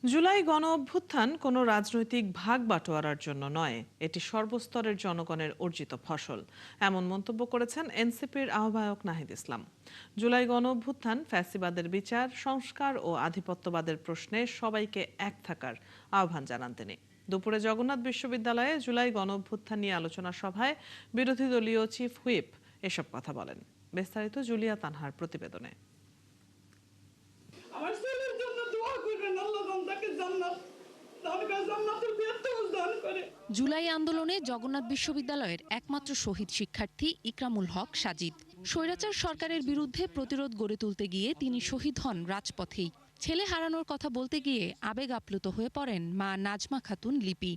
জুলাই গণ অভ্যুত্থান কোনো রাজনৈতিক ভাগ বাটোয়ারার জন্য নয়, এটি সর্বস্তরের জনগণের অর্জিত ফসল। এমন মন্তব্য করেছেন এনসিপির আহ্বায়ক নাহিদ ইসলাম। জুলাই গণ অভ্যুত্থান ফ্যাসিবাদের বিচার, সংস্কার ও আধিপত্যবাদের প্রশ্নে সবাইকে এক থাকার আহ্বান জানান তিনি। দুপুরে জগন্নাথ বিশ্ববিদ্যালয়ে জুলাই গণ অভ্যুত্থান নিয়ে আলোচনা সভায় বিরোধী দলীয় চিফ হুইপ এসব কথা বলেন। বিস্তারিত জুলিয়া তানহার প্রতিবেদনে। আমার ছেলের জন্য দোয়া করবেন, আল্লাহ যেন তাকে জান্নাত দান করে, জান্নাতুল ফেরদৌস দান করে। জুলাই আন্দোলনে জগন্নাথ বিশ্ববিদ্যালয়ের একমাত্র শহীদ শিক্ষার্থী ইকরামুল হক সাজিদ। স্বৈরাচার সরকারের বিরুদ্ধে প্রতিরোধ গড়ে তুলতে গিয়ে তিনি শহীদ হন রাজপথেই। ছেলে হারানোর কথা বলতে গিয়ে আবেগ আপ্লুত হয়ে পড়েন মা নাজমা খাতুন লিপি।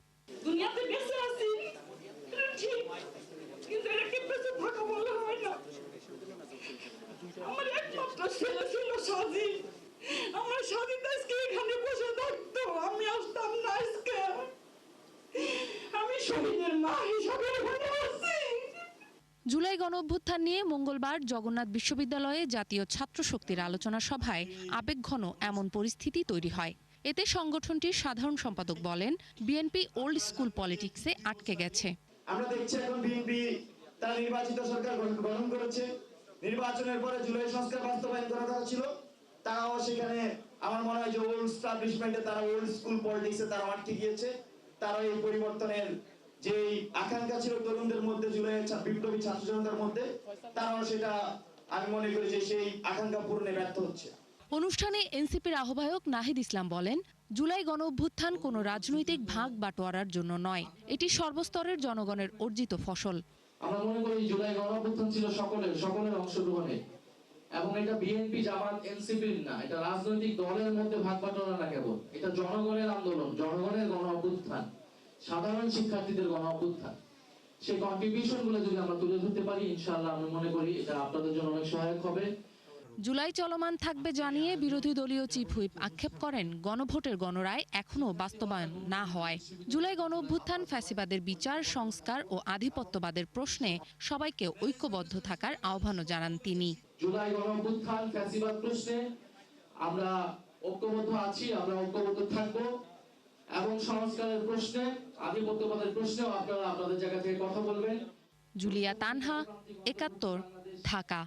দুনিয়াতে বেঁচে আছি ঠিক, কিন্তু এটাকে বেঁচে থাকা বলে হয় না। আমার একমাত্র ছেলে ছিল সাজিদ। আমার সাজিদ আজকে এখানে বসে থাকতো, আমি আসতাম না আজকে। আমি শহীদের মা হিসাবে এখানে আছি। জুলাই গণঅভ্যুত্থান নিয়ে মঙ্গলবার জগন্নাথ বিশ্ববিদ্যালয়ে জাতীয় ছাত্র শক্তির আলোচনা সভায় আবেগঘন এমন পরিস্থিতি তৈরি হয়। এতে সংগঠনটির সাধারণ সম্পাদক বলেন, বিএনপি ওল্ড স্কুল পলিটিক্সে আটকে গেছে। আমরা দেখছি এখন বিএনপি তারা নির্বাচিত সরকার গঠন করেছে। নির্বাচনের পরে জুলাই সংস্কার বাস্তবায়ন করার কথা ছিল, তারাও সেখানে আমার মনে হয় যে ওল্ড স্টাবলিশমেন্টে তারা ওল্ড স্কুল পলিটিক্সে তারা আটকে গিয়েছে। তারা এই পরিবর্তনের যে আকাঙ্ক্ষা ছিল তরুণদের মধ্যে, জুলাইয়ের বিপ্লবী ছাত্র জনতার মধ্যে, তারাও সেটা আমি মনে করি যে সেই আকাঙ্ক্ষা পূরণে ব্যর্থ হচ্ছে। অনুষ্ঠানে এনসিপির আহ্বায়ক নাহিদ ইসলাম বলেন, জুলাই গণঅভ্যুত্থান কোনো রাজনৈতিক ভাগ বাটোয়ারার জন্য নয়, এটি সর্বস্তরের জনগণের অর্জিত ফসল। আমরা মনে করি জুলাই গণঅভ্যুত্থান ছিল সকলের অংশগ্রহণে, এবং এটা বিএনপি জামাত এনসিপির না, এটা রাজনৈতিক দলের মধ্যে ভাগ বাটোয়ারা না, কেবল এটা জনগণের আন্দোলন, জনগণের গণঅভ্যুত্থান, সাধারণ শিক্ষার্থীদের গণঅভ্যুত্থান। সেই কন্ট্রিবিউশন গুলো যদি আমরা তুলে ধরতে পারি, ইনশাআল্লাহ আমি মনে করি এটা আপনাদের জন্য অনেক সহায়ক হবে। জুলাই চলমান থাকবে জানিয়ে বিরোধী দলীয় চিফ হুইপ আক্ষেপ করেন, গণভোটের গণরায় এখনও বাস্তবায়ন না হওয়ায় জুলাই গণঅভ্যুত্থান ফ্যাসিবাদের বিচার, সংস্কার ও আধিপত্যবাদের প্রশ্নে সবাইকে ঐক্যবদ্ধ থাকার আহ্বানও জানান তিনি। জুলাই গণঅভ্যুত্থান ফ্যাসিবাদ প্রশ্নে আমরা ঐক্যবদ্ধ আছি, আমরা ঐক্যবদ্ধ থাকবো, এবং সংস্কারের প্রশ্নে, আধিপত্যবাদের প্রশ্নেও আপনারা আপনাদের জায়গা থেকে কথা বলবেন। জুলিয়া তানহা, ৭১, ঢাকা।